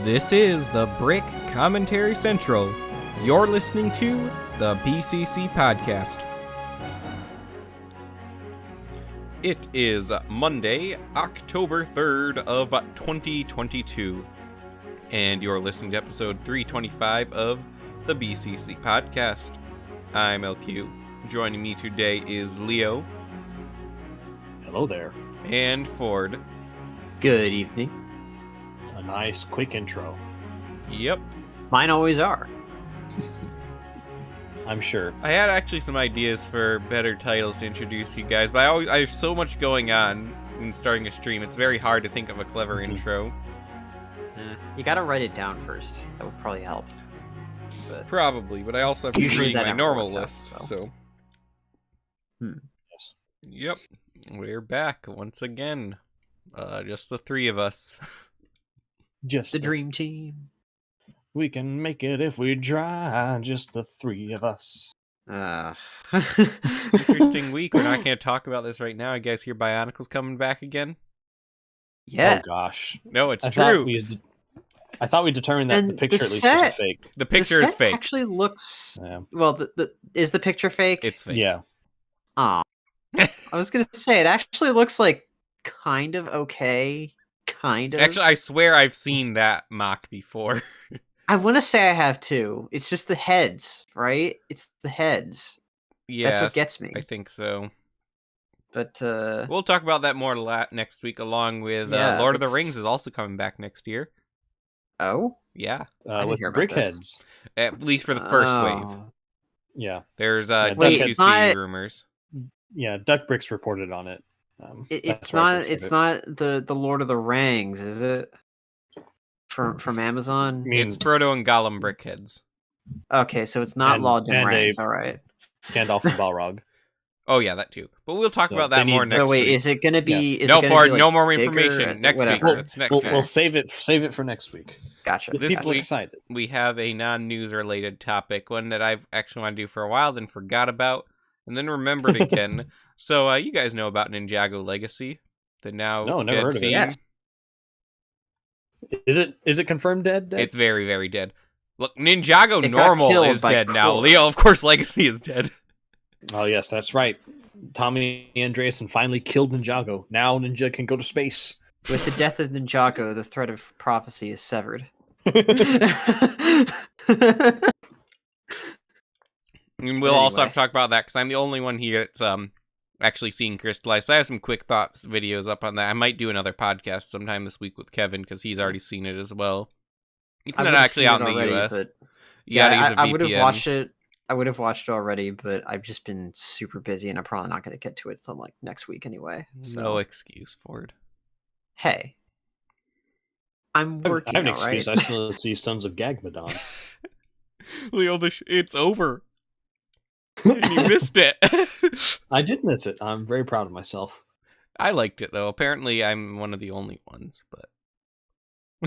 This is the Brick Commentary Central. You're listening to the BCC Podcast. It is Monday, October 3rd of 2022, and you're listening to episode 325 of the BCC Podcast. I'm LQ. Joining me today is Leo. Hello there. And Ford. Good evening. A nice, quick intro. Yep. Mine always are. I'm sure. I had actually some ideas for better titles to introduce you guys, but I have so much going on in starting a stream. It's very hard to think of a clever intro. You gotta write it down first. That would probably help. But Probably, but I also have to Usually read that my never normal works out, list, so. Yes. Yep. We're back once again. Just the three of us. Just the dream team. We can make it if we try. Just the three of us. Interesting week. We're not going to talk about this right now. I guess your Bionicle's coming back again? Yeah. Oh gosh. No, it's I true. I thought we determined that And the picture the at least set- was fake. The picture is fake. Actually looks Yeah. well. Is the picture fake? It's fake. Yeah. Oh, I was gonna say it actually looks like kind of okay. Kind of. Actually, I swear I've seen that mock before. I want to say I have too. It's just the heads, right? It's the heads. Yes, That's what gets me. I think so. But We'll talk about that more next week, along with Yeah, Lord of the it's- Rings is also coming back next year. oh, Yeah, didn't With hear about this. brickheads. at least for the first wave. Oh. Yeah. There's Wait, W2C it's not- rumors. Yeah. Duck Bricks reported on it. It's That's where I not. first heard It's it. not the Lord of the Rings, is it? From Amazon. I mean, It's Frodo and Gollum brickheads. Okay, so it's not and- Lord of and a- Rings. All right. Gandalf and Balrog. Oh yeah, that too. But we'll talk So about they that more need- next So wait, week. is it gonna be? Is No, it gonna Ford, be, like, no more bigger? information. Next week. Whatever. That's next We'll, week. we'll save it for next week. Gotcha. Get This people week- excited. We have a non-news related topic, one that I've actually wanted to do for a while, then forgot about, and then remembered again. So you guys know about Ninjago Legacy, the now No, never dead heard of it. theme. Yes. Is it confirmed dead? It's very, very dead. Look, Ninjago It got Normal killed is by dead now. Crow. Leo, of course, Legacy is dead. Oh yes, that's right. Tommy Andreasen finally killed Ninjago. Now Ninja can go to space. With the death of Ninjago, the thread of prophecy is severed. And we'll also have Anyway. to talk about that, because I'm the only one here that's actually seeing Crystallized. So I have some quick thoughts videos up on that. I might do another podcast sometime this week with Kevin, because he's already seen it as well. It's I not would've actually seen out it in the already, US. but- You gotta use a I VPN. would have watched it. I would have watched it already, but I've just been super busy, and I'm probably not going to get to it till like next week anyway. So No excuse, Ford. hey, I'm working. I have an all right? excuse. I still see Sons of Gagmadon. Leo, it's over. You missed it. I did miss it. I'm very proud of myself. I liked it, though. Apparently, I'm one of the only ones, but...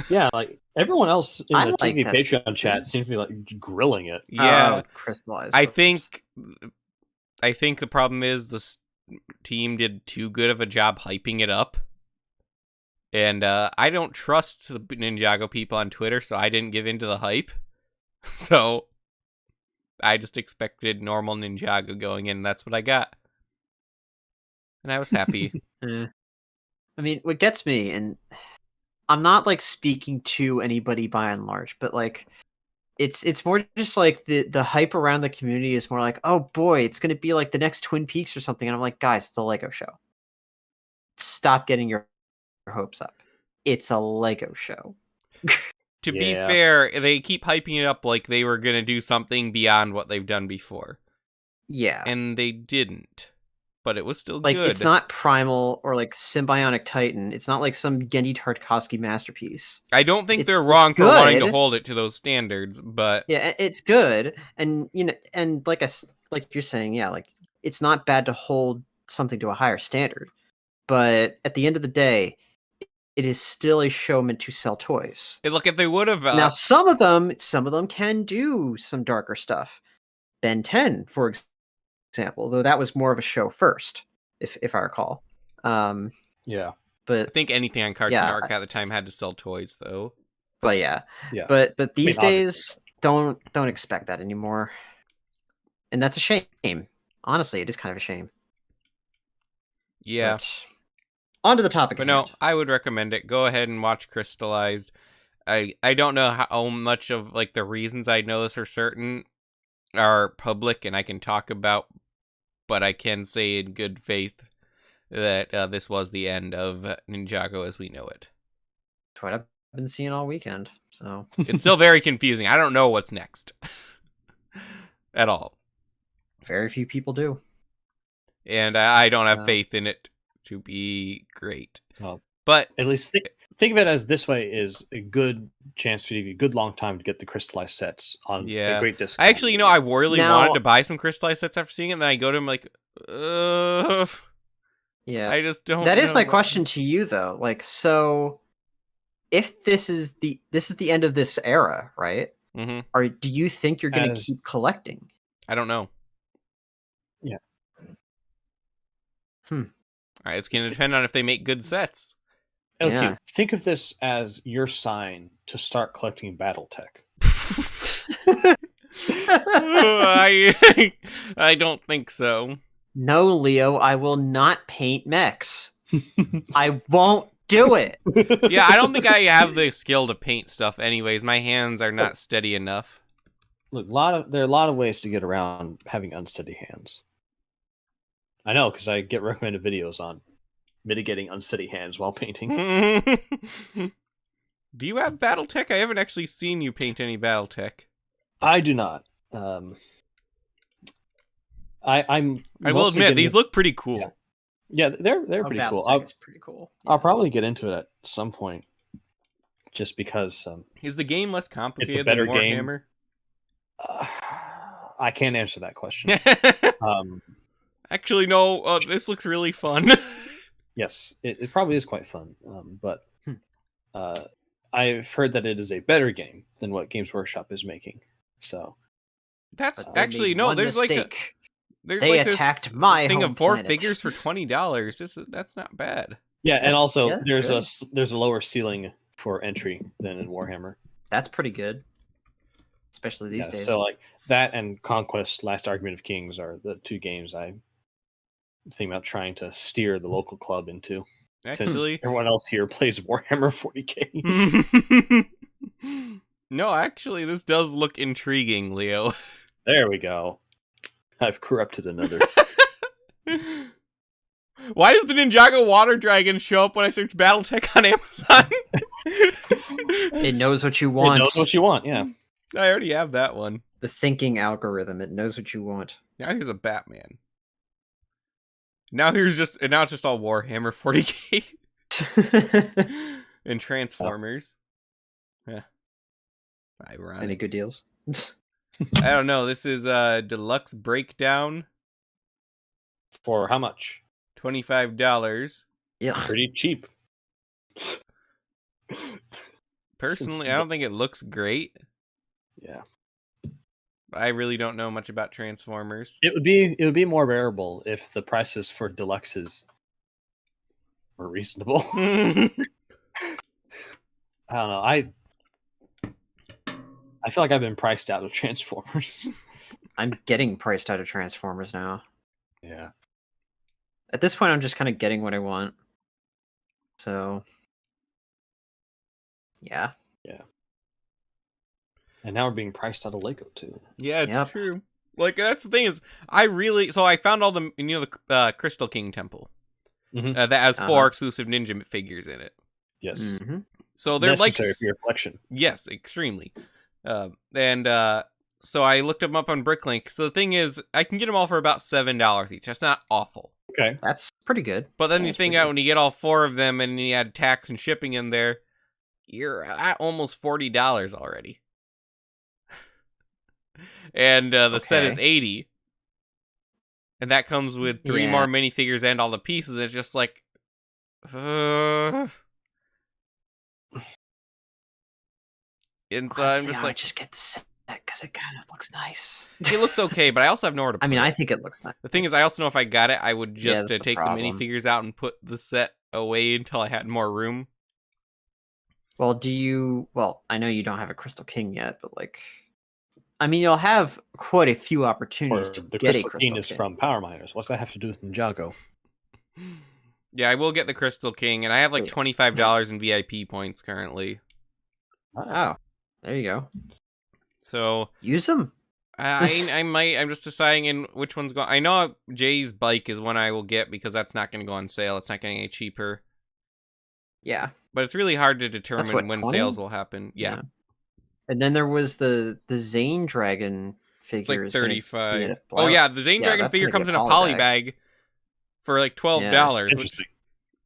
Yeah, like everyone else in I the like TV that Patreon season. chat seems to be like grilling it. Yeah, Crystallized. I of course. think the problem is this team did too good of a job hyping it up. And I don't trust the Ninjago people on Twitter, so I didn't give in to the hype. So I just expected normal Ninjago going in, and that's what I got. And I was happy. I mean, what gets me, and I'm not like speaking to anybody by and large, but like it's more just like the hype around the community is more like, oh boy, it's gonna be like the next Twin Peaks or something. And I'm like, guys, it's a Lego show. Stop getting your hopes up. It's a Lego show. To be Yeah. fair, they keep hyping it up like they were going to do something beyond what they've done before. Yeah. And they didn't. But it was still Like, good. it's not Primal or like Symbionic Titan. It's not like some Gendy Tartakovsky masterpiece. I don't think they're it's wrong for wanting to good. hold it to those standards, but Yeah, it's good, and and like like you're saying, yeah, like it's not bad to hold something to a higher standard, but at the end of the day, it is still a show meant to sell toys. look, if they would have... Now, some of them can do some darker stuff. Ben 10, for example, though that was more of a show first, if I recall. Yeah. But I think anything on Cartoon Yeah, Network at the time had to sell toys, though. But yeah. Yeah. But these obviously. days don't expect that anymore. And that's a shame. Honestly, it is kind of a shame. Yeah. But on to the topic But at no, hand. I would recommend it. Go ahead and watch Crystallized. I don't know how much of like the reasons I know this are certain are public and I can talk about, but I can say in good faith that this was the end of Ninjago as we know it. That's what I've been seeing all weekend. So It's still very confusing. I don't know what's next at all. very few people do. And I don't have No. faith in it to be great. Well, But at least think of it as this way is a good chance for you, a good long time to get the crystallized sets on Yeah. a great discount. I actually, I really Now- wanted to buy some crystallized sets after seeing it, and then I go to him like, Yeah. I just don't That is know my about question this. to you though. Like, so if this is the end of this era, right? Mhm. Or do you think you're gonna As- keep collecting? I don't know. Yeah. All right, it's going to depend on if they make good sets. Okay, Yeah. think of this as your sign to start collecting BattleTech. I don't think so. No, Leo, I will not paint mechs. I won't do it. Yeah, I don't think I have the skill to paint stuff anyways. My hands are not steady enough. Look, there are a lot of ways to get around having unsteady hands. I know, because I get recommended videos on mitigating unsteady hands while painting. Do you have BattleTech? I haven't actually seen you paint any BattleTech. I do not. I will admit, these look pretty cool. Yeah, they're pretty cool. It's pretty cool. I'll probably get into it at some point, just because Is the game less complicated better than game. Warhammer? I can't answer that question. Actually, no. This looks really fun. Yes, it probably is quite fun. But I've heard that it is a better game than what Games Workshop is making. So That's But they actually made no. one There's like mistake. there's They like this attacked my thing home of 4 planet. figures for $20. That's not bad. yeah, and That's- also yeah, that's there's a lower ceiling for entry than in Warhammer. That's pretty good. Especially these Yeah, days. so like that and Conquest: Last Argument of Kings are the two games I think about trying to steer the local club into. Since Actually, everyone else here plays Warhammer 40k. no. Actually, this does look intriguing, Leo. There we go. I've corrupted another. Why does the Ninjago Water Dragon show up when I search BattleTech on Amazon? it knows what you It want. knows what you want, yeah. I already have that one. The thinking algorithm. It knows what you want. Now here's a Batman. Now it's just all Warhammer 40k and Transformers. Yeah. Ironic. Any good deals? I don't know. This is a deluxe breakdown. For how much? $25. Yeah. Pretty cheap. Personally, I don't think it looks great. Yeah. I really don't know much about Transformers. It would be more bearable if the prices for deluxes were reasonable. I don't know. I feel like I've been priced out of Transformers. I'm getting priced out of Transformers now. Yeah. At this point, I'm just kind of getting what I want. So, yeah. And now we're being priced out of Lego too. Yeah, it's Yep. true. Like, that's the thing is, I found all the, the Crystal King Temple. Mhm. That has 4 Uh-huh. exclusive ninja figures in it. Yes. Mhm. So they're like, Necessary for your collection. yes, extremely. So I looked them up on Bricklink. So the thing is, I can get them all for about $7 each. That's not awful. Okay. That's pretty good. But then Yeah, you that's think pretty out good. when you get all 4 of them and you add tax and shipping in there, you're at almost $40 already. And the set is Okay. $80. And that comes with 3 Yeah. more minifigures and all the pieces. It's just like, and so I'm Honestly, just I would like, just get the set because it kind of looks nice. it looks okay, but I also have nowhere to put I mean, it. I think it looks nice. The thing is, I also know if I got it, I would Yeah, just that's the take the problem. minifigures out and put the set away until I had more room. Well, do you? Well, I know you don't have a Crystal King yet, but like, I mean, you'll have quite a few opportunities Or to the get a Crystal Crystal King is King. from Power Miners. What's that have to do with Ninjago? Yeah, I will get the Crystal King, and I have like Wait. $25 in VIP points currently. Oh, there you go. So Use them. I might. I'm just deciding in which one's going. I know Jay's bike is one I will get because that's not going to go on sale. It's not getting any cheaper. Yeah. But it's really hard to what, determine when 20? sales will happen. Yeah. And then there was the Zane Dragon figure. It's like is gonna be 35. at a Oh yeah, the Zane yeah, Dragon that's figure gonna be comes in a poly bag for like $12. Interesting.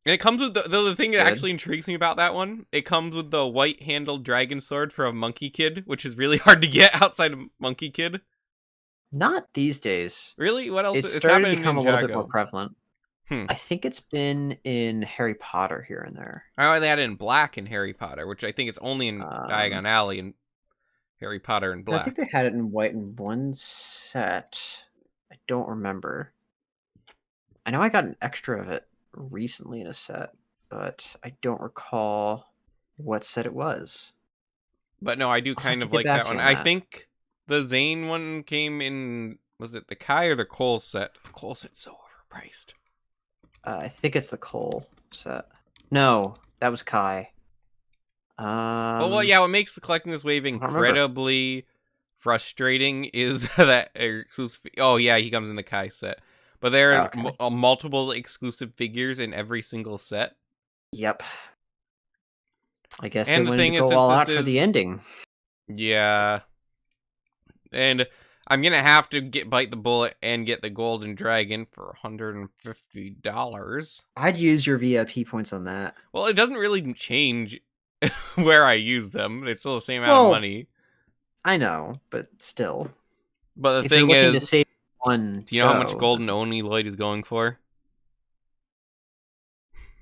And it comes with the thing that Good. actually intrigues me about that one. It comes with the white-handled dragon sword for a Monkey Kid, which is really hard to get outside of Monkey Kid. Not these days. Really? What else? It's started to happened in become a little bit more Ninjago. prevalent. Hmm. I think it's been in Harry Potter here and there. I know they had it in black in Harry Potter, which I think it's only in Diagon Alley in Harry Potter in I black. think they had it in white in one set. I don't remember. I know I got an extra of it recently in a set, but I don't recall what set it was. But no, I do I'll kind have of to get like back that to you one. on I that. think the Zane one came in. Was it the Kai or the Cole set? The Cole set's so overpriced. I think it's the Cole set. No, that was Kai. Well, yeah, what makes collecting this wave don't remember. incredibly frustrating is that exclusive. Oh yeah, he comes in the Kai set, but there are Okay. multiple exclusive figures in every single set. Yep. I guess And they the wanted thing to is, go since all this out for is- the ending. Yeah, and I'm gonna have to bite the bullet and get the Golden Dragon for $150. I'd use your VIP points on that. Well, it doesn't really change where I use them. It's still the same amount Well, of money. I know, but still. But the If you're thing looking to is, save one, do you know how much go, Golden Oni Lloyd is going for?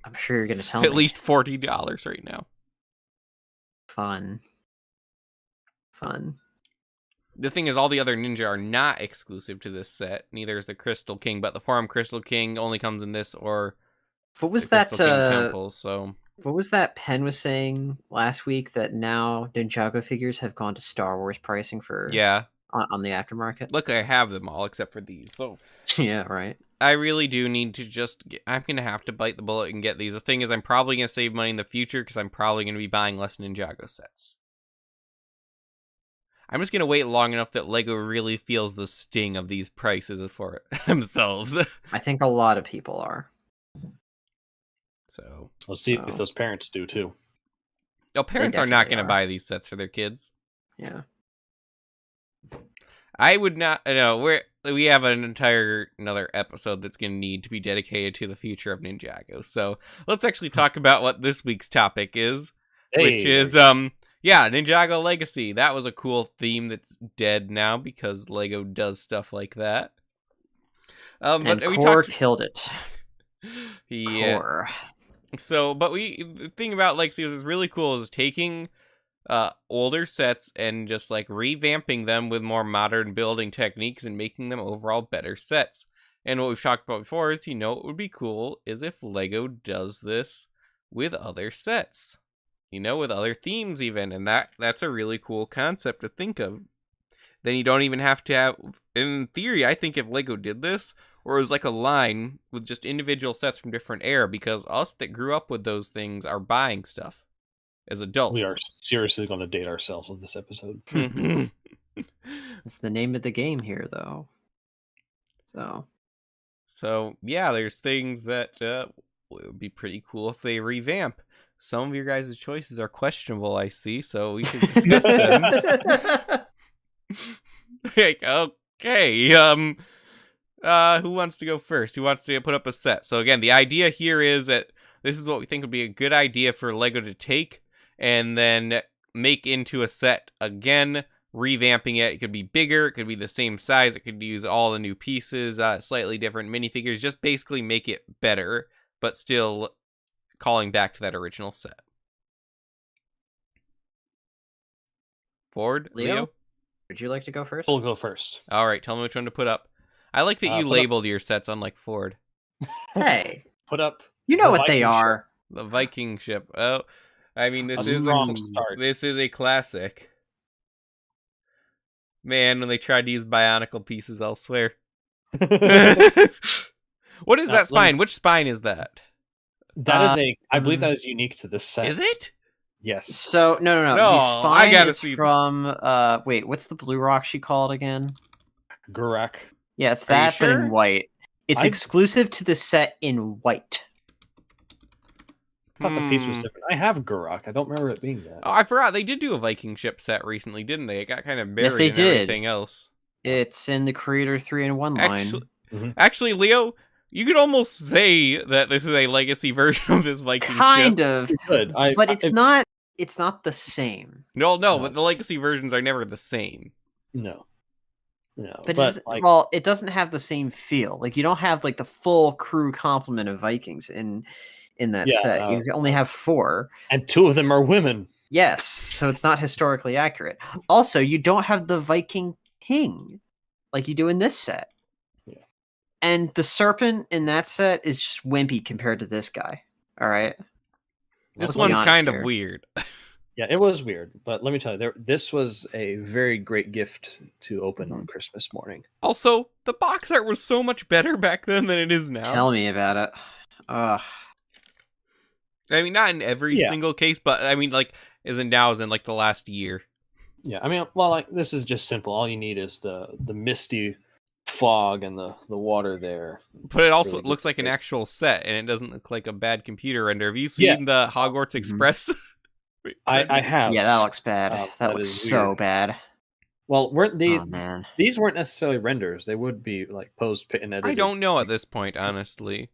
I'm sure you're gonna tell At me. least $40 right now. Fun. The thing is, all the other ninja are not exclusive to this set. Neither is the Crystal King, but the Forum Crystal King only comes in this or What was the that? Crystal King Temple. So What was that Penn was saying last week that now Ninjago figures have gone to Star Wars pricing for yeah, on the aftermarket? look, I have them all except for these. So Yeah, right. I really do need to just. I'm gonna have to bite the bullet and get these. The thing is, I'm probably gonna save money in the future because I'm probably gonna be buying less Ninjago sets. I'm just gonna wait long enough that Lego really feels the sting of these prices for themselves. I think a lot of people are. So, We'll see Oh. if those parents do too. no, parents are not definitely gonna are. buy these sets for their kids. Yeah. I would not. No, we have another episode that's going to need to be dedicated to the future of Ninjago. So let's actually talk about what this week's topic is, which is Ninjago Legacy. That was a cool theme that's dead now because Lego does stuff like that. And But we Core talked. killed it. Yeah. Core. So, but the thing about Legacy is really cool is taking older sets and just like revamping them with more modern building techniques and making them overall better sets. And what we've talked about before is, what would be cool is if Lego does this with other sets, with other themes even, and that's a really cool concept to think of. Then you don't even have to have, in theory, I think if Lego did this, or it was like a line with just individual sets from different era, because us that grew up with those things are buying stuff as adults. We are seriously going to date ourselves with this episode. It's the name of the game here, though. So yeah, there's things that would be pretty cool if they revamp. Some of your guys' choices are questionable, I see, so we should discuss them. Like, okay, who wants to go first? Who wants to put up a set? So again, the idea here is that this is what we think would be a good idea for Lego to take and then make into a set again, revamping it. It could be bigger, it could be the same size, it could use all the new pieces, slightly different minifigures, just basically make it better, but still calling back to that original set. Ford? Leo? Would you like to go first? We'll go first. All right, tell me which one to put up. I like that you put up- labeled your sets unlike Ford. Hey, Put up. you know the what they Viking are. The Viking ship. Oh, I mean, this A is strong start. this is a classic. Man, when they tried to use Bionicle pieces elsewhere. What is Now, that spine? Which spine is that? That is I believe that is unique to this set. Is it? Yes. So no. No, The I spine gotta is see- from wait, what's the blue rock she called again? Gurak. Yeah, it's Are you that, but sure? in white. It's I- exclusive to the set in white. I thought the piece was different. I have Gurak. I don't remember it being that. Oh, I forgot they did do a Viking ship set recently, didn't they? It got kind of buried Yes, they in did. everything else. It's in the Creator 3-in-1 line. Actually, Leo, you could almost say that this is a legacy version of this Viking Kind ship. of, Good. but it's not. It's not the same. No, No. but the legacy versions are never the same. No. But well, it doesn't have the same feel. Like you don't have like the full crew complement of Vikings in that set. You only have 4, and 2 of them are women. Yes, so it's not historically accurate. Also, you don't have the Viking king like you do in this set. Yeah. And the serpent in that set is just wimpy compared to this guy. All right. This Let's be one's honest kind of here. weird. Yeah, it was weird, but let me tell you, this was a very great gift to open on Christmas morning. Also, the box art was so much better back then than it is now. Tell me about it. Ugh. I mean, not in every single case, but I mean, like, as in like the last year. Yeah, I mean, well, like this is just simple. All you need is the misty fog and the water there. But it also Really looks like an place. actual set, and it doesn't look like a bad computer render. Have you seen the Hogwarts Express? I have. Yeah, that looks bad. That looks is so weird. bad. Well, weren't they? Oh man, These weren't necessarily renders. They would be like posed and edited. I don't know at this point, honestly.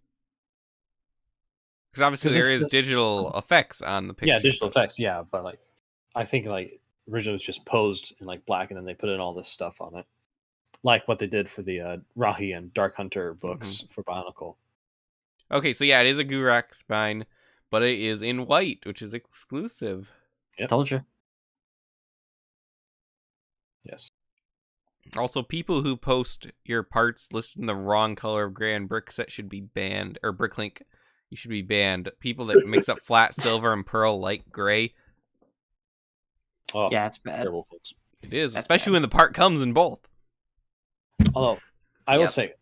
Because obviously there is digital effects on the picture. Yeah, digital effects. Yeah, but like, I think like originally it was just posed in like black, and then they put in all this stuff on it, like what they did for the Rahi and Dark Hunter books for Bionicle. Okay, so yeah, it is a Gurak spine, but it is in white, which is exclusive. Yep. Told you. Yes. Also, people who post your parts listed in the wrong color of gray and brick set should be banned, or Bricklink, you should be banned. People that mix up flat silver and pearl light gray. Oh, Yeah, it's bad. terrible things. It is, That's especially bad. when the part comes in both. Although I will say,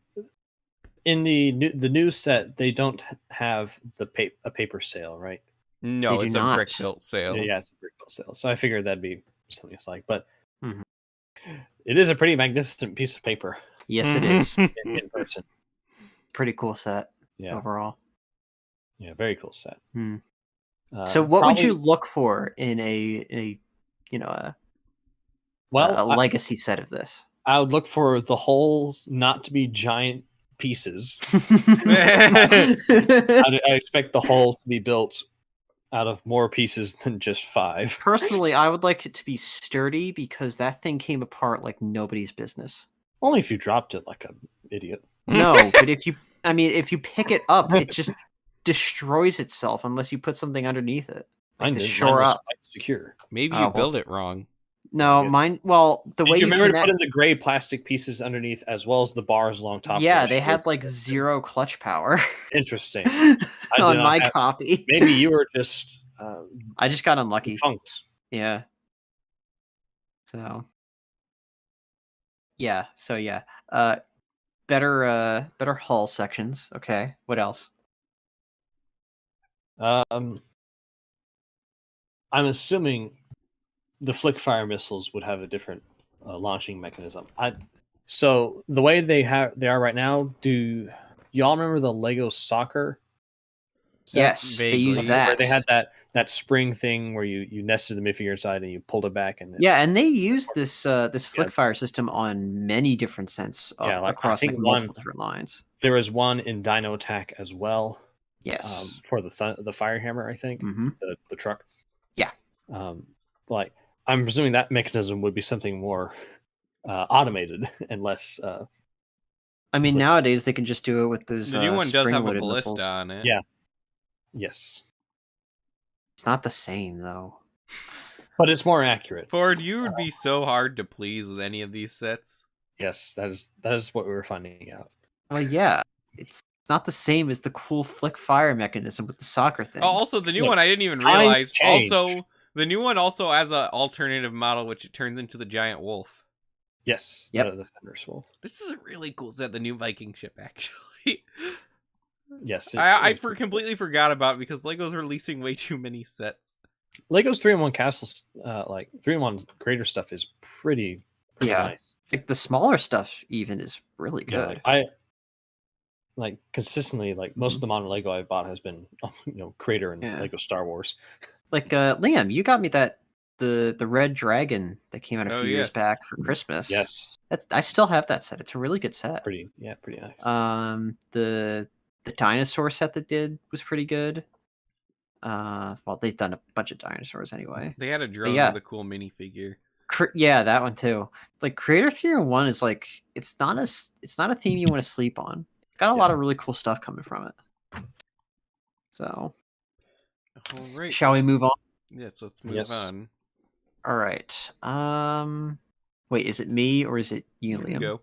in the new set, they don't have a paper sale, right? No, They it's do a not. brick built sale. Yeah, it's a brick built sale. So I figured that'd be something it's like, but it is a pretty magnificent piece of paper Yes, it is. in person. Pretty cool set Yeah, overall. yeah, very cool set. So, what would you look for in a legacy set of this? I would look for the holes not to be giant pieces. I I expect the hole to be built out of more pieces than just 5. Personally, I would like it to be sturdy because that thing came apart like nobody's business. Only if you dropped it like an idiot. No, but if you pick it up, it just destroys itself unless you put something underneath it. Like to shore up. Quite secure. Maybe you build it wrong. No, mine. Well, the way Did you remember connect... to put in the gray plastic pieces underneath as well as the bars along top? Yeah, they had like 0 clutch power. Interesting. On my copy. Maybe you were just. I just got unlucky. Defunct. Yeah. So. Yeah. So yeah. Better hull sections. Okay. What else? I'm assuming the flick fire missiles would have a different launching mechanism. So the way they are right now, do y'all remember the Lego soccer set? Yes, they use that. Where they had that spring thing where you nested the minifigure inside and you pulled it back and and they use this flick fire system on many different sets across multiple different lines. There was one in Dino Attack as well. Yes, for the fire hammer, I think the truck. Yeah, like I'm presuming that mechanism would be something more automated and less. I mean, nowadays they can just do it with those. The new one does have a ballista missiles. on it. Yeah. Yes. It's not the same though. But it's more accurate. Ford, you would be so hard to please with any of these sets. Yes, that is what we were finding out. Well, yeah, it's It's not the same as the cool flick fire mechanism with the soccer thing. Oh, also the new Look, one I didn't even times realize. change. Also, the new one also has an alternative model, which it turns into the giant wolf. Yes. Yep. The Fenris Wolf. This is a really cool set. The new Viking ship, actually. Yes. I completely forgot about it because Lego's releasing way too many sets. Lego's 3-in-1 Castles, like 3-in-1 Greater stuff is pretty Yeah. nice. Like the smaller stuff even is really Yeah, good. I like consistently like most of the modern Lego I've bought has been Crater and Yeah. Lego Star Wars. Like Liam, you got me the red dragon that came out a Oh, few years yes. back for Christmas. Yes, I still have that set. It's a really good set. pretty nice. The dinosaur set that did was pretty good. Well, they've done a bunch of dinosaurs anyway. They had a drone yeah. with a cool minifigure. Yeah, that one too. Like Creator 3-in-1 is like it's not a theme you want to sleep on. It's got a lot of really cool stuff coming from it. So, All right. shall we move on? Yes, let's move on. All right. Wait, is it me or is it you, You can Liam?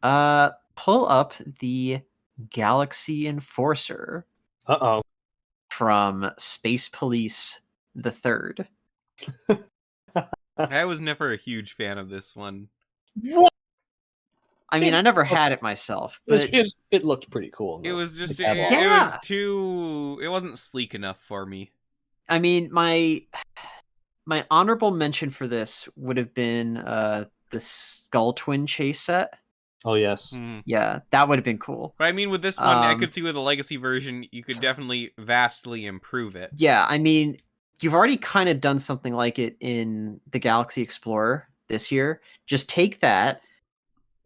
go. Pull up the Galaxy Enforcer Uh-oh. from Space Police the Third. I was never a huge fan of this one. What? I mean, I never had it myself, but It looked pretty cool. It was just Like, it was too. It wasn't sleek enough for me. I mean, my honorable mention for this would have been the Skull Twin chase set. Oh yes. Yeah, that would have been cool. But I mean, with this one, I could see with the Legacy version, you could definitely vastly improve it. Yeah, I mean, you've already kind of done something like it in the Galaxy Explorer this year. Just take that,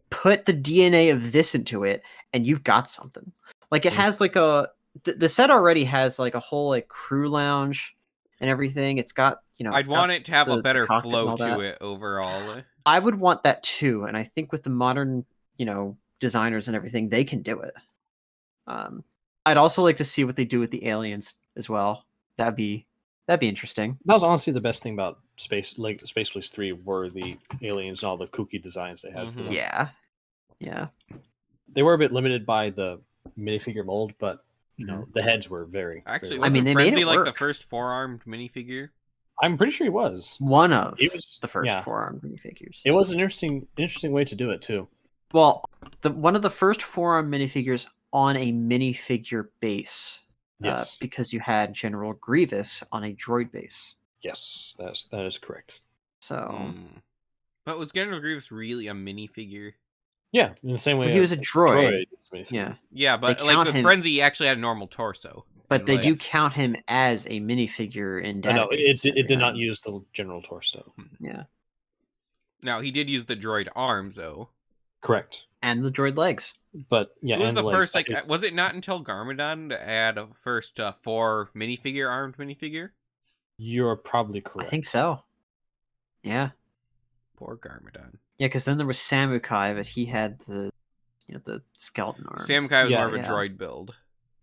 put the DNA of this into it, and you've got something. Like it has like the set already has like a whole like crew lounge and everything. It's got I'd want it to have a better flow to that. it overall. I would want that too, and I think with the modern designers and everything, they can do it. I'd also like to see what they do with the aliens as well. That'd be interesting. That was honestly the best thing about Space Police 3 were the aliens and all the kooky designs they had. For them. Yeah. They were a bit limited by the minifigure mold, but the heads were very. Actually, very wasn't they Frenzy made it like the work. first 4-armed minifigure? I'm pretty sure he was one of the first 4-armed minifigures. It was an interesting way to do it too. Well, one of the first 4-armed minifigures on a minifigure base. Yes, because you had General Grievous on a droid base. Yes, that is correct. So, but was General Grievous really a minifigure? Yeah, in the same way. Well, he was a droid. Yeah, but like with Frenzy, he actually had a normal torso. But they do count him as a minifigure in databases. No, it did not use the general torso. Yeah. Now he did use the droid arms though. Correct. And the droid legs. But yeah, it was the first was it not until Garmadon to add a first 4 armed minifigure? You're probably correct. I think so. Yeah. Poor Garmadon. Yeah, because then there was Samukai, but he had the skeleton arms. Samukai was more of a droid build.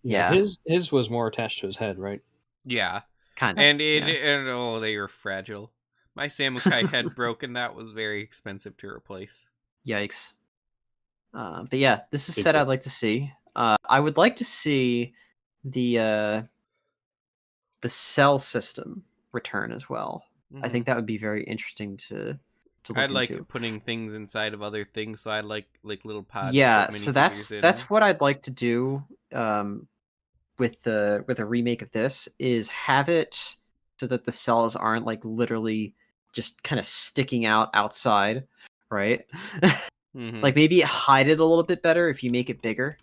Yeah. His was more attached to his head, right? Yeah. Kind of. And they were fragile. My Samukai head broke, and that was very expensive to replace. Yikes. But yeah, this is a set I'd like to see. I would like to see the cell system return as well. I think that would be very interesting to look I'd like into. putting things inside of other things, so I'd like little pods. Yeah, so that's what I'd like to do with a remake of this is have it so that the cells aren't like literally just kind of sticking outside, right? Like maybe hide it a little bit better if you make it bigger.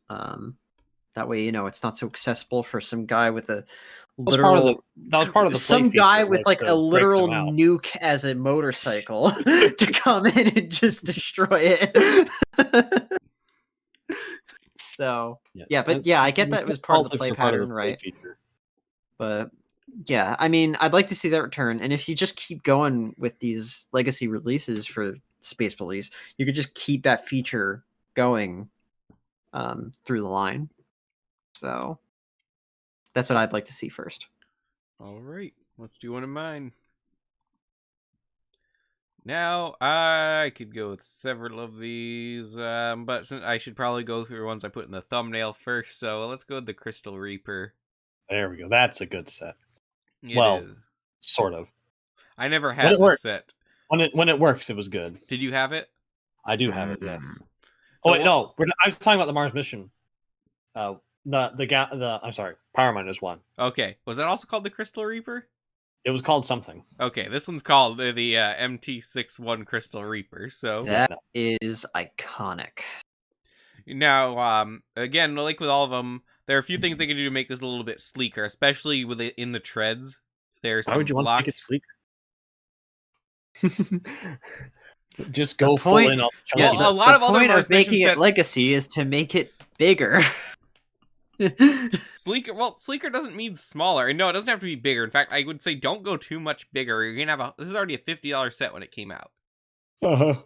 That way, it's not so accessible for some guy with a literal. That was part of the some guy with like a literal nuke as a motorcycle to come in and just destroy it. So I get that it was part of the play pattern, right? But yeah, I mean, I'd like to see that return. And if you just keep going with these legacy releases for Space Police, you could just keep that feature going through the line. So that's what I'd like to see first. All right, let's do one of mine. Now, I could go with several of these, but since I should probably go through the ones I put in the thumbnail first, so let's go with the Crystal Reaper. There we go. That's a good set. It Well, is. sort of. I never When had it this worked. set. When it works, it was good. Did you have it? I do have it. Yes. Mm. Oh So wait, no. I was talking about the Mars mission. I'm sorry. Power Miners one. Okay. Was that also called the Crystal Reaper? It was called something. Okay, this one's called the MT61 Crystal Reaper. So That is iconic. now, again, like with all of them, there are a few things they can do to make this a little bit sleeker, especially with it in the treads. There's Why would you want to make it sleeker? Just go full point- in on the Yeah, chunky. a lot of the other point Mars of making mission it sets- legacy is to make it bigger. Sleeker. Well, sleeker doesn't mean smaller, and no, it doesn't have to be bigger. In fact, I would say don't go too much bigger. You're gonna have this is already a $50 set when it came out. And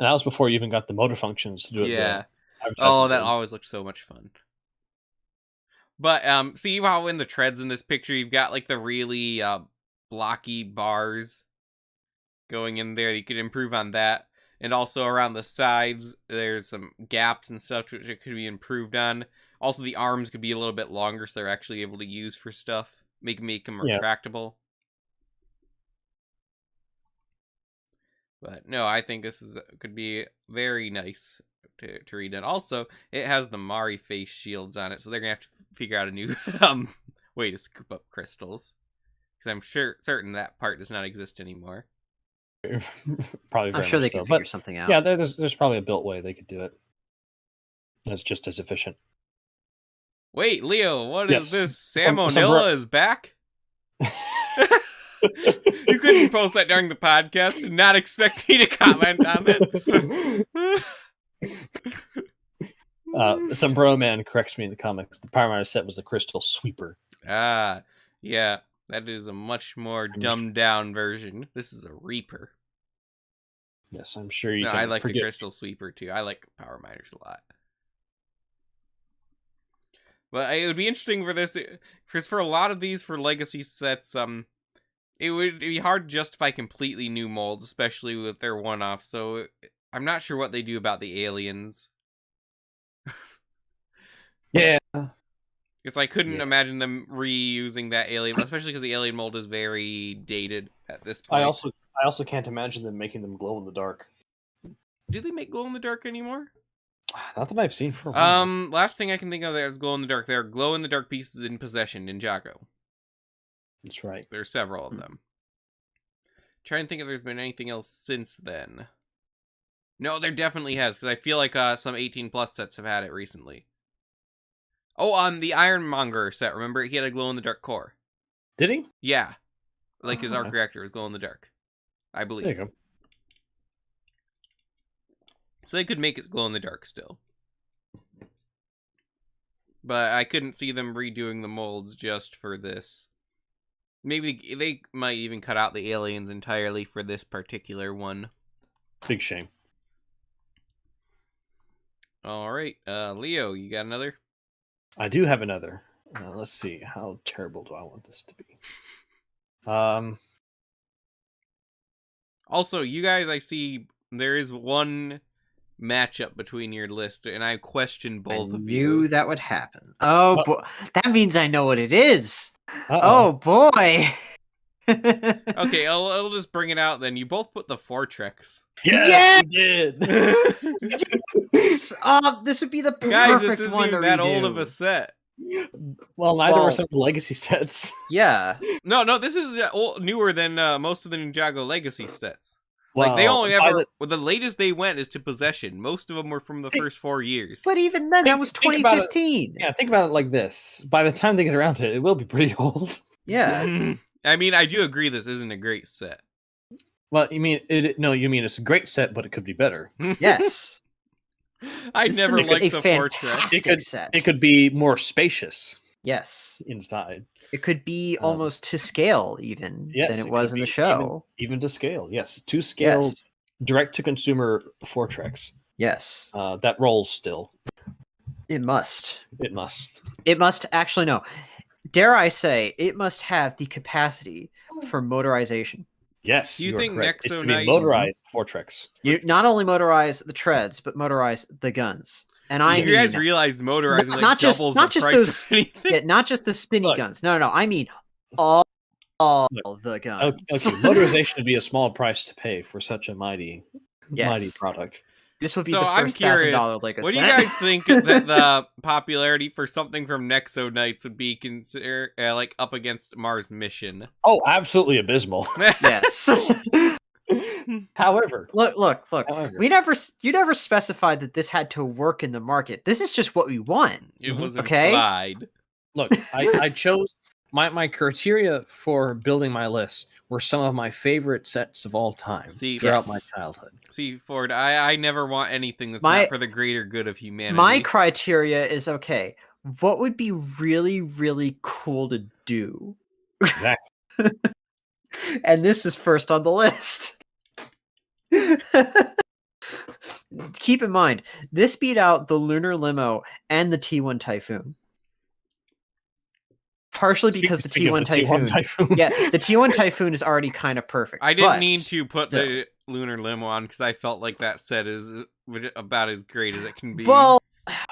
that was before you even got the motor functions to do it. Yeah. the Oh, that advertisement always looked so much fun. But see how in the treads in this picture you've got like the really blocky bars going in there. You could improve on that, and also around the sides there's some gaps and stuff which it could be improved on. Also, the arms could be a little bit longer, so they're actually able to use for stuff. Make them Yeah. retractable. But no, I think this could be very nice to read. And also, it has the Mari face shields on it, so they're gonna have to figure out a new way to scoop up crystals. Because I'm certain that part does not exist anymore. Probably. I'm Very sure they much can so. figure But something out. yeah, there's probably a built way they could do it. That's just as efficient. Wait, Leo, what is Yes, this? Sam some O'Nilla is back? You couldn't post that during the podcast and not expect me to comment on it. Some bro man corrects me in the comics. The Power Miner set was the Crystal Sweeper. Ah, yeah, that is a much more dumbed down version. This is a Reaper. Yes, I'm sure you No, can I like the forget. Crystal Sweeper too. I like Power Miners a lot. But it would be interesting for this, because for a lot of these, for legacy sets, it would be hard to justify completely new molds, especially with their one-offs. So I'm not sure what they do about the aliens. Yeah. Because I couldn't Yeah. imagine them reusing that alien, especially because the alien mold is very dated at this point. I also can't imagine them making them glow in the dark. Do they make glow in the dark anymore? Not that I've seen for a while. Last thing I can think of there is glow in the dark. There are glow in the dark pieces in possession Ninjago. That's right. There's several of them. Trying to think if there's been anything else since then. No, there definitely has, because I feel like some 18 plus sets have had it recently. Oh, on the Ironmonger set, remember he had a glow in the dark core. Did he? Yeah, like his arc Okay. reactor was glow in the dark, I believe. There you go. So they could make it glow in the dark still. But I couldn't see them redoing the molds just for this. Maybe they might even cut out the aliens entirely for this particular one. Big shame. All right, Leo, you got another? I do have another. Let's see. How terrible do I want this to be? Also, you guys, I see there is one matchup between your list, and I question both I of knew you. that would happen. Oh, boy. That means I know what it is. Uh-oh. Oh, boy. Okay, I'll just bring it out then. You both put the Fortrex. Yes, we did. This would be the perfect Guys, this isn't one even to that old of redo. a set. Well, neither Well- were some of the legacy sets. Yeah. No, this is newer than most of the Ninjago Legacy sets. Like, they Well, only by ever... the- Well, the latest they went is to Possession. Most of them were from the first 4 years. But even then, that was think about it. 2015. Yeah, think about it like this. By the time they get around to it, it will be pretty old. Yeah. I mean, I do agree this isn't a great set. Well, you mean it? No, you mean it's a great set, but it could be better. Yes. I This never is liked a the fantastic Fortrex. set. It could be more spacious Yes. inside. It could be Um, almost to scale even Yes, than it was could in the be show. even to scale. Yes, to scale, Yes. direct to consumer Fortrex. Yes. That rolls still. It must. It must. It must actually no. Dare I say, it must have the capacity for motorization. Yes, Do you are think correct. It Nexo should be Knights- motorized Fortrex. You not only motorize the treads, but motorize the guns. And I you mean, guys realize motorizing like not just doubles not the just price those, of anything? yeah, not just the spinny Look. guns. No, I mean all Look, the guns. Okay, motorization would be a small price to pay for such a mighty Yes. product. This would be So the I'm first curious, $1,000 Lego what do set. you guys think that the popularity for something from Nexo Knights would be consider like up against Mars Mission? Oh, absolutely abysmal. Yes. However, Look. However. You never specified that this had to work in the market. This is just what we want. It Mhm. was Okay. implied. look, I chose my criteria for building my list were some of my favorite sets of all time See, throughout yes. my childhood. See, Ford, I never want anything that's My- not for the greater good of humanity. My criteria is okay. What would be really, really cool to do? Exactly. And this is first on the list. Keep in mind, this beat out the Lunar Limo and the T1 Typhoon. Partially because the Speaking of T1 Typhoon. Yeah, the T1 Typhoon is already kind of perfect. I didn't but mean to put still. the Lunar Limo on because I felt like that set is about as great as it can be. Well,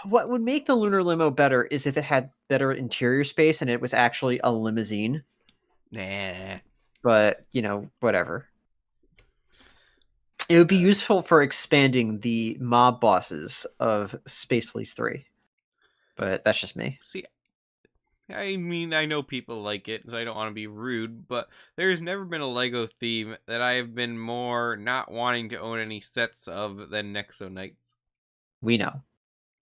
what would make the Lunar Limo better is if it had better interior space and it was actually a limousine. Nah. But, whatever. It would be useful for expanding the mob bosses of Space Police 3. But that's just me. See, I mean, I know people like it, so I don't want to be rude, but there's never been a LEGO theme that I have been more not wanting to own any sets of than Nexo Knights. We know.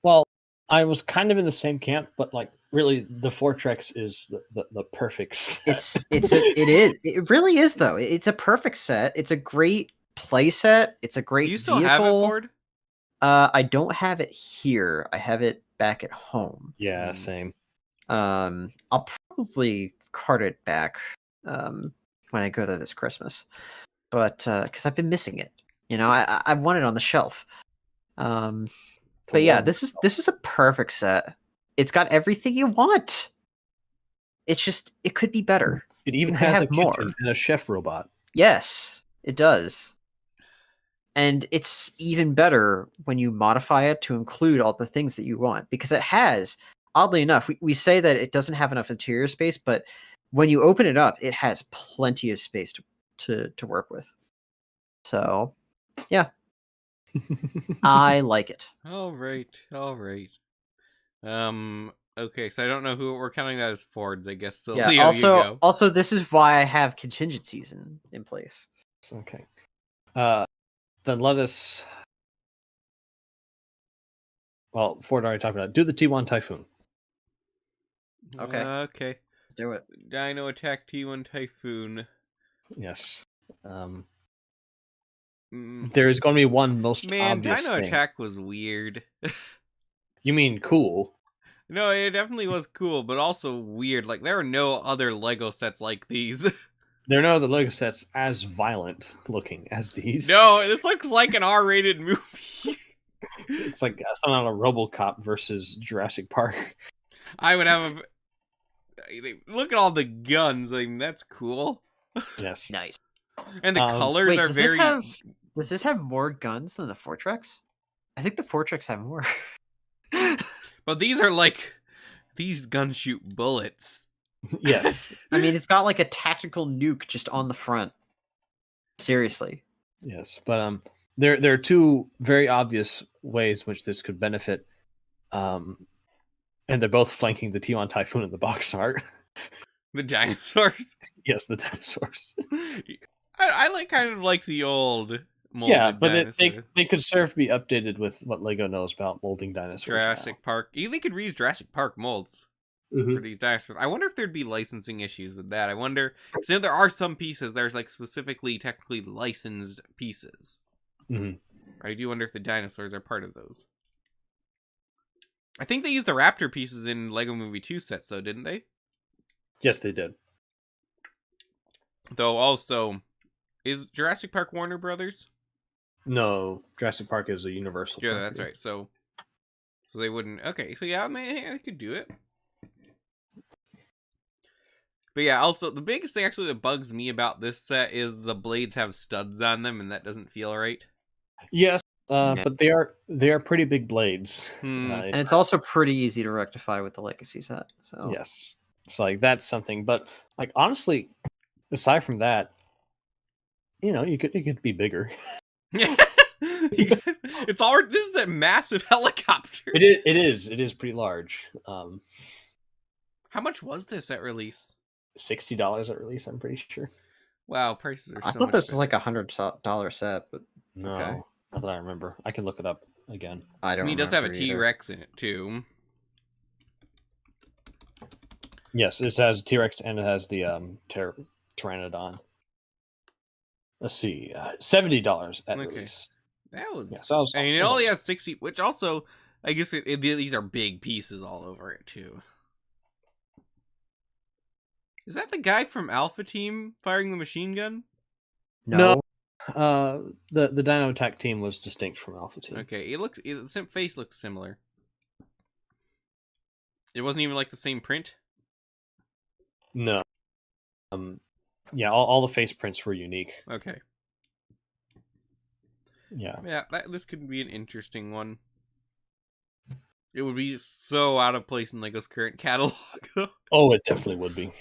Well, I was kind of in the same camp, but like really, the Fortrex is the perfect set. It really is though. It's a perfect set. It's a great play set. It's a great Do you still vehicle. have it, Ford? I don't have it here. I have it back at home. Yeah, same. I'll probably cart it back when I go there this Christmas. But because I've been missing it. I want it on the shelf. But yeah, this is a perfect set. It's got everything you want. It's just it could be better. It even could has have a more. kitchen and a chef robot. Yes, it does. And it's even better when you modify it to include all the things that you want, because it has, oddly enough, we say that it doesn't have enough interior space, but when you open it up, it has plenty of space to work with. So, yeah. I like it. All right. Okay, so I don't know who we're counting that as Fords. I guess so. Yeah. Leo, you go. Also, this is why I have contingencies in place. Okay. Then let us. Well, Ford already talked about it. Do the T1 Typhoon. Okay. Okay. Let's do it. Dino Attack T1 Typhoon. Yes. Mm, There is going to be one most Man, obvious Dino thing. Attack was weird. You mean cool? No, it definitely was cool, but also weird. Like, there are no other Lego sets like these. There are no other Lego sets as violent looking as these. No, this looks like an R-rated movie. It's like something on a RoboCop versus Jurassic Park. I would have a... Look at all the guns. I mean, that's cool. Yes. Nice. And the colors Wait, are does very... this have more guns than the Fortrex? I think the Fortrex have more. But these are like... These guns shoot bullets. Yes. I mean, it's got like a tactical nuke just on the front. Seriously. Yes. But there are two very obvious ways which this could benefit. And they're both flanking the T1 Typhoon in the box art. The dinosaurs. Yes, the dinosaurs. I kind of like the old molded Yeah, but dinosaurs. they could serve to be updated with what Lego knows about molding dinosaurs. Jurassic Park. They could reuse Jurassic Park molds now. for these dinosaurs. I wonder if there'd be licensing issues with that. I wonder, because there are some pieces, there's like specifically technically licensed pieces. Mm-hmm. I do wonder if the dinosaurs are part of those. I think they used the raptor pieces in Lego Movie 2 sets, though, didn't they? Yes, they did. Though also, is Jurassic Park Warner Brothers? No, Jurassic Park is a Universal. Yeah, property. that's right. So they wouldn't. Okay, so yeah, I could do it. But yeah, also the biggest thing actually that bugs me about this set is the blades have studs on them, and that doesn't feel right. Yes, Yeah. but they are pretty big blades. And it's also pretty easy to rectify with the legacy set. So Yes, it's like that's something. But like honestly, aside from that, it could be bigger. It's all. This is a massive helicopter. It is pretty large. How much was this at release? $60 at release, I'm pretty sure. Wow, prices are so I thought much this was better. like $100 set, but No, Okay. not that I remember. I can look it up again. I don't. He does have a remember either. T-Rex in it too. Yes, it has T-Rex and it has the Pteranodon. Let's see, $70 at Okay. release. That was. Yeah, so I was. I mean, it only has 60, which also, I guess these are big pieces all over it too. Is that the guy from Alpha Team firing the machine gun? No. The Dino Attack team was distinct from Alpha Team. Okay, the face looks similar. It wasn't even like the same print. No. Yeah, all the face prints were unique. Okay. Yeah. Yeah, this could be an interesting one. It would be so out of place in Lego's current catalog. Oh, it definitely would be.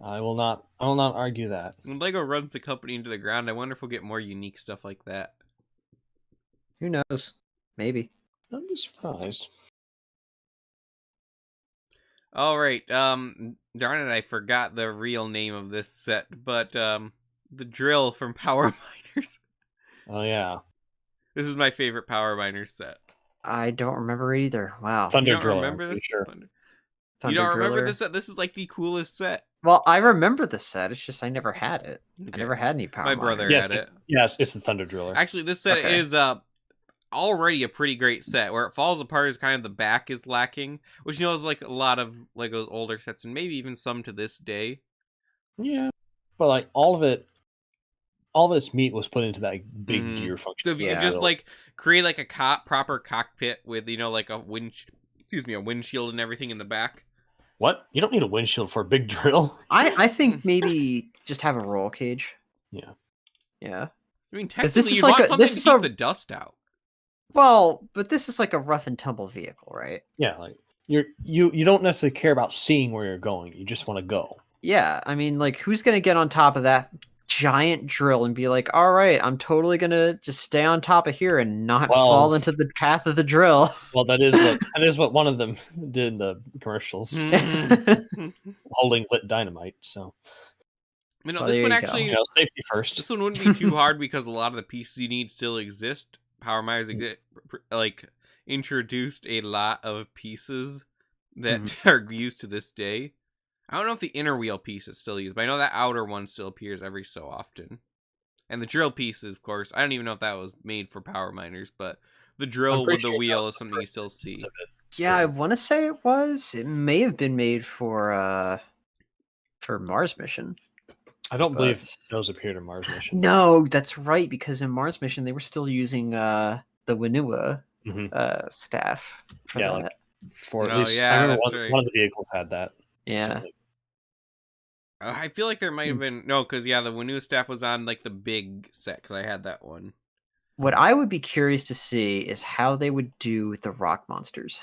I will not argue that. When Lego runs the company into the ground, I wonder if we'll get more unique stuff like that. Who knows? Maybe. I'd be surprised. All right, darn it, I forgot the real name of this set, but the drill from Power Miners. Oh yeah. This is my favorite Power Miners set. I don't remember it either. Wow. Thunder You don't Driller, remember I'm pretty this? sure. You don't remember Driller. this set? This is like the coolest set. Well, I remember the set. It's just I never had it. Okay. I never had any Power My brother Miners. Yes, had it. Yes, it's the Thunder Driller. Actually, this set Okay. is already a pretty great set. Where it falls apart is kind of the back is lacking, which is like a lot of Lego's older sets, and maybe even some to this day. Yeah, but like all this meat was put into that big Mhm. gear function. So if you Yeah. could just like create like a proper cockpit with like a windshield and everything in the back. What? You don't need a windshield for a big drill. I think maybe just have a roll cage. Yeah. Yeah. I mean, 'Cause technically, you want something to keep the dust out. Well, but this is like a rough and tumble vehicle, right? Yeah, like you don't necessarily care about seeing where you're going. You just want to go. Yeah. I mean, like, who's gonna get on top of that giant drill and be like, all right, I'm totally gonna just stay on top of here and not Well- fall into the path of the drill. Well, that is what one of them did in the commercials, holding lit dynamite. So You know, Well, this there one you go. actually, safety first. this one wouldn't be too hard because a lot of the pieces you need still exist. Power Miners like introduced a lot of pieces that are used to this day. I don't know if the inner wheel piece is still used, but I know that outer one still appears every so often. And the drill pieces, of course, I don't even know if that was made for Power Miners, but the drill I'm pretty with the sure that wheel was is the something you first still see. instance of it. Yeah, I want to say it was. It may have been made for Mars mission. I don't believe But- those appeared in Mars mission. No, that's right, because in Mars mission they were still using the Winua Mhm. staff for Yeah, that. like, for at Oh, least yeah, I remember that's one, right. one of the vehicles had that. Yeah. So, like, I feel like there might have been no, because yeah, the Winua staff was on like the big set because I had that one. What I would be curious to see is how they would do the rock monsters.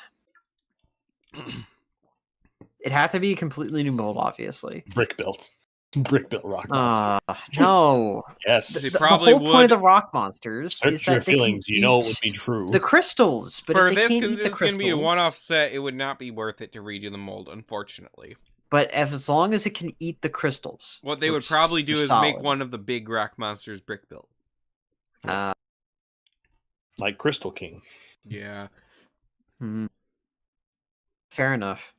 It had to be a completely new mold, obviously. brick built rock monster. No. Yes. They The probably whole point of would- the rock monsters Search is your that they can feelings. You know it would eat be true. the crystals, but For if they this, can't because eat the it's going to be a crystals, one-off set, it would not be worth it to redo the mold, unfortunately. but as long as it can eat the crystals, What they would which probably do are is make solid. one of the big rock monsters brick built. Like Crystal King. Yeah. Hmm. Fair enough.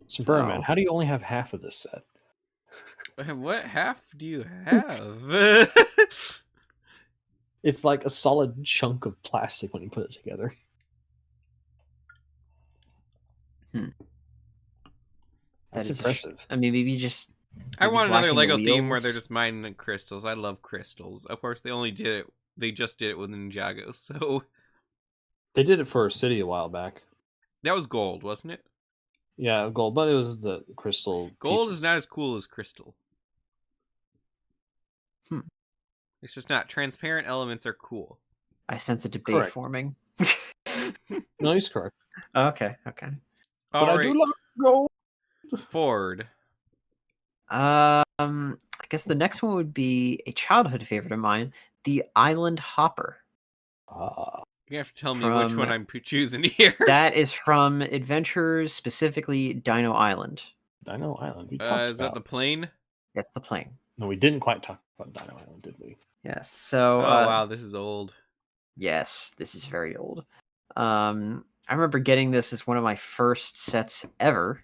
So, Birdman, So- how do you only have half of this set? What half do you have? It's like a solid chunk of plastic when you put it together. That That's is- impressive. I mean, maybe just. I maybe want he's another lacking the Lego theme where they're wheels. just mining the crystals. I love crystals. Of course, they just did it with Ninjago, so They did it for a city a while back. That was gold, wasn't it? Yeah, gold, but it was the crystal. Gold pieces. is not as cool as crystal. It's just not. Transparent elements are cool. I sense a debate Correct. forming. No, he's correct. Okay. But All I right, do love gold. Ford. I guess the next one would be a childhood favorite of mine, the Island Hopper. You have to tell me which one I'm choosing here. That is from Adventures, specifically Dino Island. Dino Island. We talked Is that the plane? That's the plane. No, we didn't quite talk about Dino Island, did we? Yes. So. Oh wow, this is old. Yes, this is very old. I remember getting this as one of my first sets ever.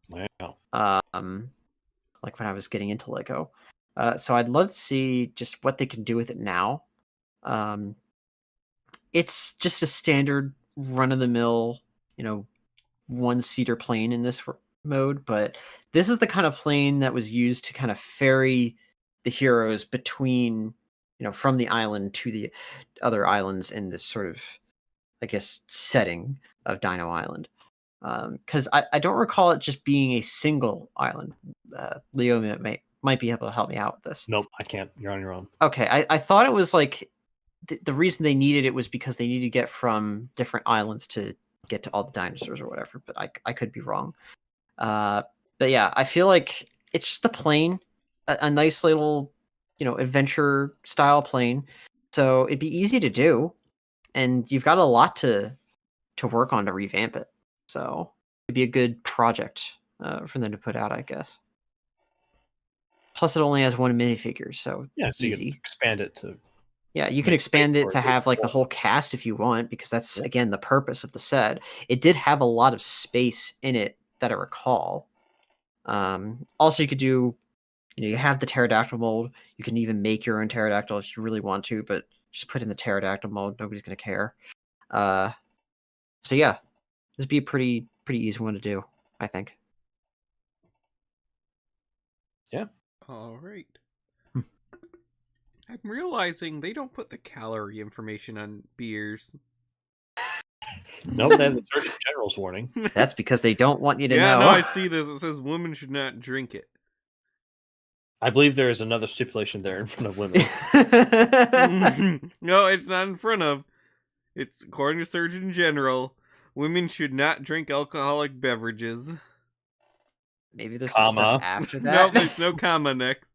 Wow. Like when I was getting into Lego. So I'd love to see just what they can do with it now. It's just a standard run-of-the-mill, one-seater plane in this mode, but this is the kind of plane that was used to kind of ferry the heroes between, from the island to the other islands in this sort of, I guess, setting of Dino Island. Because I don't recall it just being a single island. Leo might be able to help me out with this. Nope, I can't. You're on your own. Okay, I thought it was like the reason they needed it was because they needed to get from different islands to get to all the dinosaurs or whatever, but I could be wrong. But yeah, I feel like it's just a plane, a nice little, adventure style plane. So it'd be easy to do, and you've got a lot to work on to revamp it. So it'd be a good project for them to put out, I guess. Plus, it only has one minifigure, so yeah, so easy. You can expand it to. Yeah, you can expand it to have like the whole cast if you want, because that's again the purpose of the set. It did have a lot of space in it that I recall. Also, you could do, you have the pterodactyl mold. You can even make your own pterodactyl if you really want to, but just put in the pterodactyl mold. Nobody's gonna care. So yeah, this would be a pretty easy one to do, I think. Yeah. All right. I'm realizing they don't put the calorie information on beers. Nope, they have the Surgeon General's warning. That's because they don't want you to know. Yeah, no, I see this. It says women should not drink it. I believe there is another stipulation there in front of women. No, it's not in front of. It's according to Surgeon General, women should not drink alcoholic beverages. Maybe there's some stuff after that. No, there's no comma next.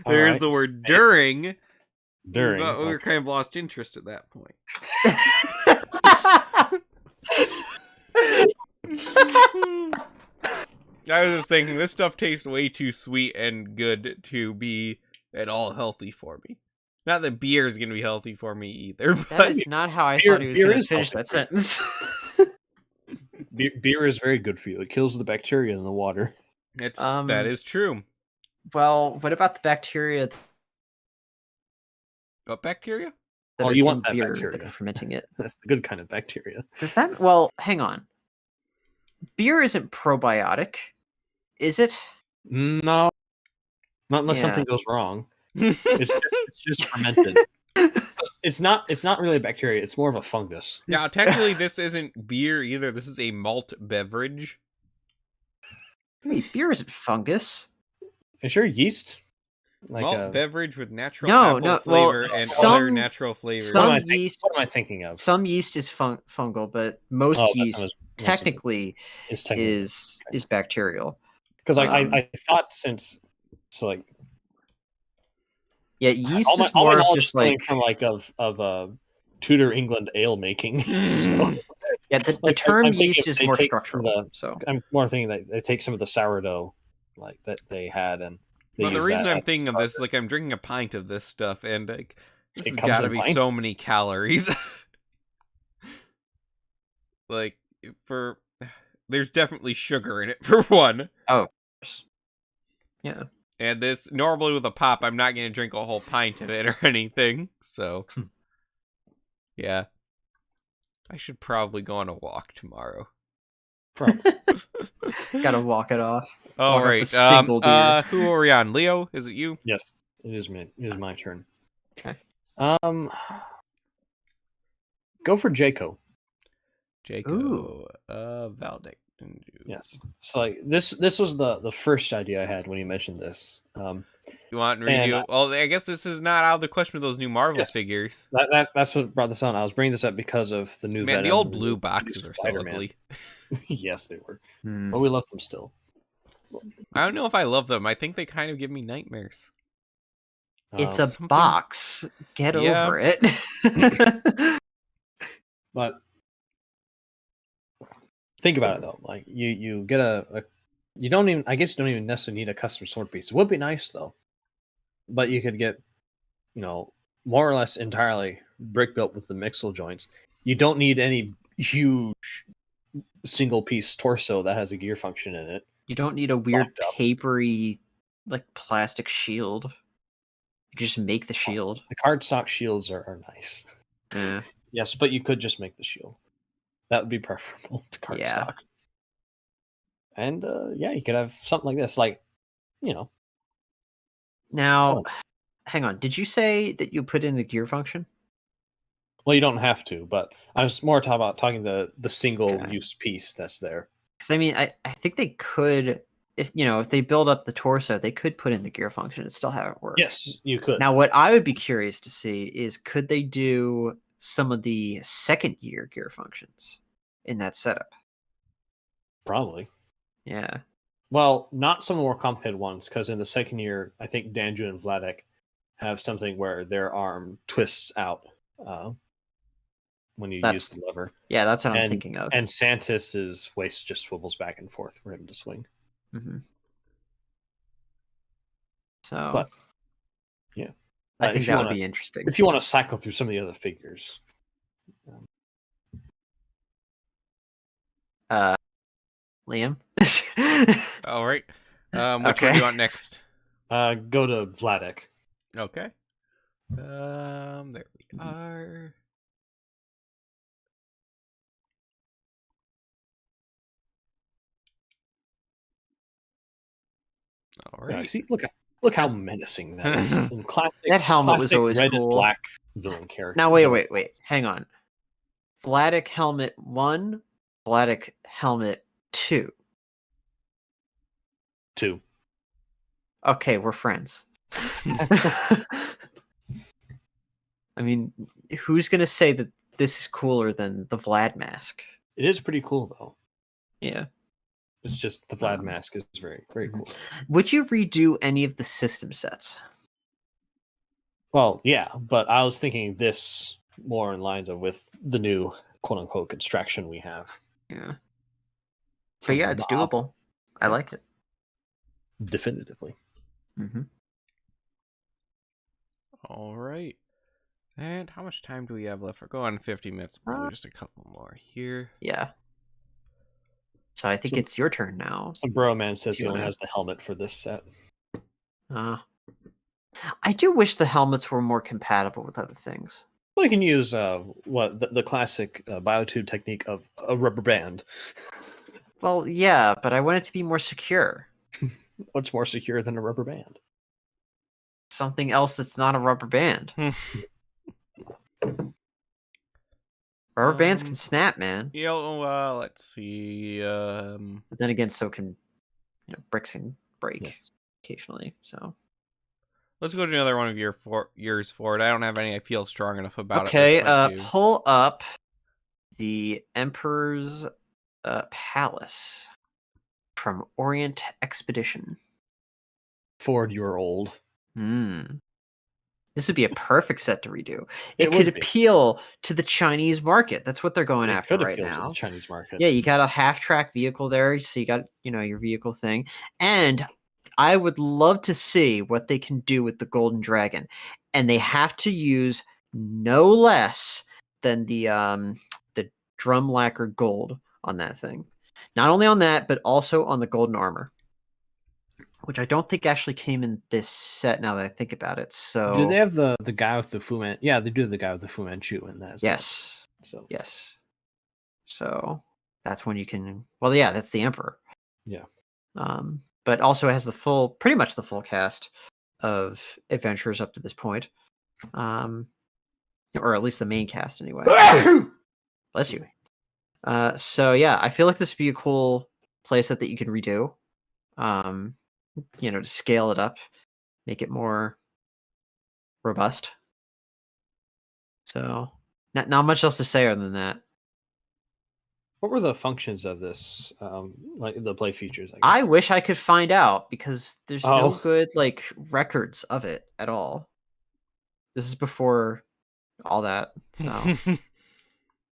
There's the word during. During. But we were kind of lost interest at that point. I was just thinking, this stuff tastes way too sweet and good to be at all healthy for me. Not that beer is going to be healthy for me either. But that is not how I thought he was going to finish that sentence. Beer is very good for you. It kills the bacteria in the water. That is true. Well, what about the bacteria? What bacteria? That you want that beer bacteria. that are fermenting it. That's the good kind of bacteria. Does that? Well, hang on. Beer isn't probiotic, is it? No, not unless something goes wrong. It's just fermented. It's not really a bacteria. It's more of a fungus. Yeah, technically this isn't beer either. This is a malt beverage. Wait, beer isn't fungus. Is your yeast like malt a beverage with natural apple flavor and other natural flavors? What am I thinking of? Some yeast is fungal, but most yeast technically is bacterial. Because I thought since it's like yeast is more of just like from of Tudor England ale making. So, yeah, the term yeast is more structural. So I'm more thinking that they take some of the sourdough like that they had and. Well, the reason I'm thinking of this, like I'm drinking a pint of this stuff, and like this has got to be so many calories. Like there's definitely sugar in it for one. Oh, yeah. And this normally with a pop, I'm not going to drink a whole pint of it or anything. So, yeah, I should probably go on a walk tomorrow. Gotta walk it off. All right. Who are we on? Leo? Is it you? Yes, it is me. It is my turn. Okay. Go for Jaco. Jaco, Valdec. Yes. So like this was the first idea I had when you mentioned this. You want to And review? Well, I guess this is not out of the question with those new Marvel Yes. figures. That's what brought this on. I was bringing this up because of the new Man, Venom, the old and blue the boxes new are so Spider-Man. ugly. Yes, they were. Hmm. But we love them still. I don't know if I love them. I think they kind of give me nightmares. It's a Something- box. Get Yeah. over it. But think about it though. Like you get a you don't even, I guess you don't even necessarily need a custom sword piece. It would be nice though. But you could get, more or less entirely brick built with the mixel joints. You don't need any huge single piece torso that has a gear function in it. You don't need a weird Locked up. papery like plastic shield. You can just make the shield. The cardstock shields are nice. Yeah. Yes, but you could just make the shield. That would be preferable to cardstock. Yeah. And you could have something like this, like, Now, fun. hang on. Did you say that you put in the gear function? Well, you don't have to, but I was more talking the single Okay. use piece that's there. Because I mean, I think they could, if they build up the torso, they could put in the gear function and still have it work. Yes, you could. Now, what I would be curious to see is could they do some of the second year gear functions in that setup? Probably. Yeah. Well, not some more complicated ones, because in the second year, I think Danju and Vladek have something where their arm twists out when you use the lever. Yeah, that's what I'm And- thinking of. And Santis's waist just swivels back and forth for him to swing. Mm-hmm. So, But, yeah. I if think you that would wanna- be interesting. If you want to cycle through some of the other figures, Liam? All right. Which one do Okay. you want next? go to Vladek. Okay. There we are. All Yeah, right. see, look how menacing that is. And classic, That helmet was classic always red cool. and black villain character. Now, wait. Hang on. Vladek Helmet 1, Vladek Helmet 2. 2. Okay, we're friends. I mean, who's going to say that this is cooler than the Vlad mask? It is pretty cool though. Yeah. It's just the Vlad mask is very, very cool. Would you redo any of the system sets? Well, yeah, but I was thinking this more in lines of with the new quote unquote construction we have. Yeah. But from yeah, it's the op- doable. I like it. definitively. Mm-hmm. All right. And how much time do we have left? We're going 50 minutes. Probably just a couple more here. Yeah. So I think So- it's your turn now. So Bro Man says he You only wanna- has the helmet for this set. I do wish the helmets were more compatible with other things. Well, you can use the classic biotube technique of a rubber band. Well, yeah, but I want it to be more secure. What's more secure than a rubber band? Something else that's not a rubber band. Rubber bands can snap, man. Let's see. But then again, so can bricks can break Yes. occasionally. So Let's go to another one of yours forward. I don't have any I feel strong enough about okay, it. This might do. pull up the Emperor's Palace from Orient Expedition. Ford, you're old. This would be a perfect set to redo. It It could would be. appeal to the Chinese market. That's what they're going It after could right appeal to now. the Chinese market. Yeah, you got a half-track vehicle there, so you got your vehicle thing, and I would love to see what they can do with the Golden Dragon, and they have to use no less than the drum lacquer gold on that thing. Not only on that, but also on the golden armor, which I don't think actually came in this set. Now that I think about it, so Do they have the guy with the Fu Man? Yeah, they do have the guy with the Fu Manchu in that. yes, So yes. So that's when you can. Well, yeah, that's the Emperor. Yeah. But also it has pretty much the full cast of adventurers up to this point, or at least the main cast anyway. Bless you. So yeah, I feel like this would be a cool playset that you could redo. To scale it up, make it more robust. So not much else to say other than that. What were the functions of this? Like the play features, I guess. I wish I could find out because there's no Oh. good records of it at all. This is before all that. So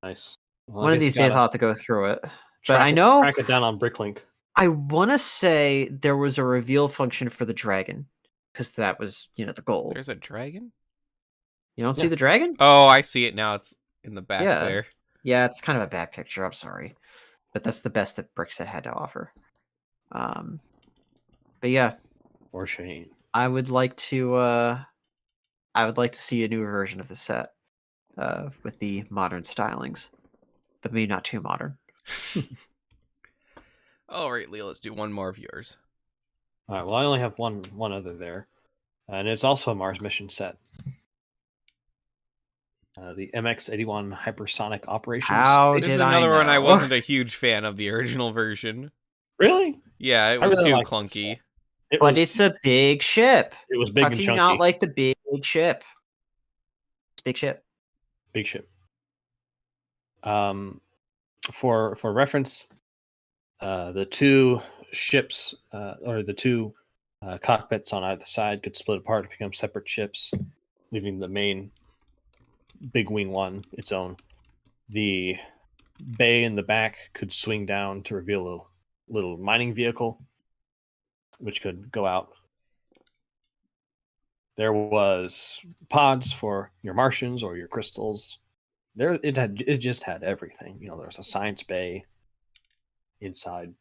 Nice. Well, one of these days I'll have to go through it. But I know track it down on Bricklink. I want to say there was a reveal function for the dragon because that was the goal. There's a dragon? You don't see the dragon? Oh, I see it now. It's in the back Yeah. there. Yeah, it's kind of a bad picture. I'm sorry, but that's the best that Brickset had to offer. But yeah, For shame. I would like to see a newer version of the set with the modern stylings, but maybe not too modern. All right, Leo, let's do one more of yours. All right. Well, I only have one other there, and it's also a Mars mission set. The MX-81 Hypersonic Operations. This is another one I wasn't a huge fan of the original version. Really? Yeah, it was too clunky. But it's a big ship. It was big and chunky. How can you not like the big ship? Big ship. Big ship. For reference, the two ships or the two cockpits on either side could split apart to become separate ships, leaving the main big wing one its own. The bay in the back could swing down to reveal a little mining vehicle, which could go out. There was pods for your Martians or your crystals. It just had everything. There was a science bay inside.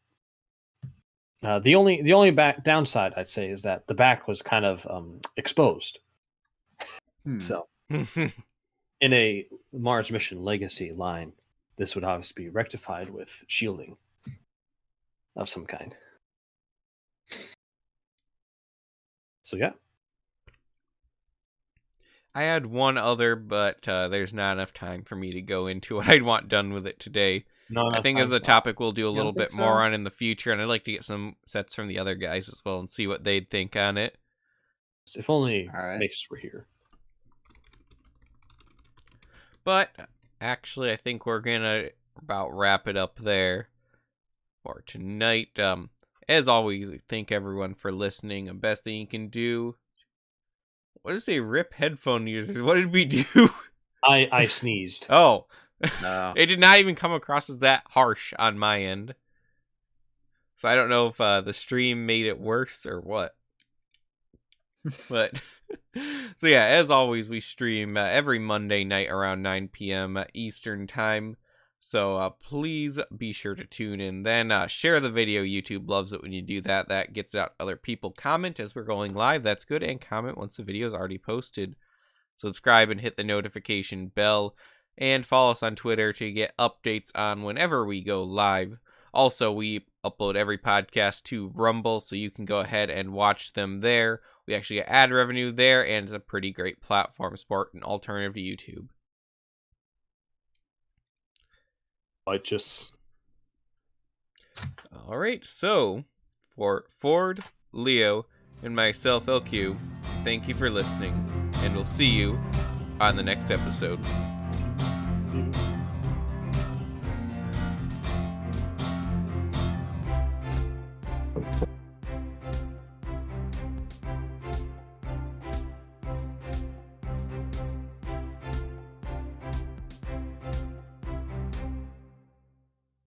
The only downside I'd say is that the back was kind of exposed. So in a Mars Mission Legacy line, this would obviously be rectified with shielding of some kind. So yeah. I had one other, but there's not enough time for me to go into what I'd want done with it today. I think as a topic we'll do a little bit more on in the future, and I'd like to get some sets from the other guys as well and see what they'd think on it. If only Mace were here. But actually, I think we're gonna about wrap it up there for tonight. As always, thank everyone for listening. The best thing you can do. What did it say? Rip headphone users. What did we do? I sneezed. Oh. No. It did not even come across as that harsh on my end. So I don't know if the stream made it worse or what. But so yeah, as always, we stream every Monday night around 9 p.m. Eastern time. So please be sure to tune in. Then share the video. YouTube loves it when you do that. That gets out other people. Comment as we're going live. That's good. And comment once the video is already posted. Subscribe and hit the notification bell. And follow us on Twitter to get updates on whenever we go live. Also, we upload every podcast to Rumble, so you can go ahead and watch them there. We actually get ad revenue there, and it's a pretty great platform, support an alternative to YouTube. All right, so for Ford, Leo, and myself, LQ, thank you for listening, and we'll see you on the next episode.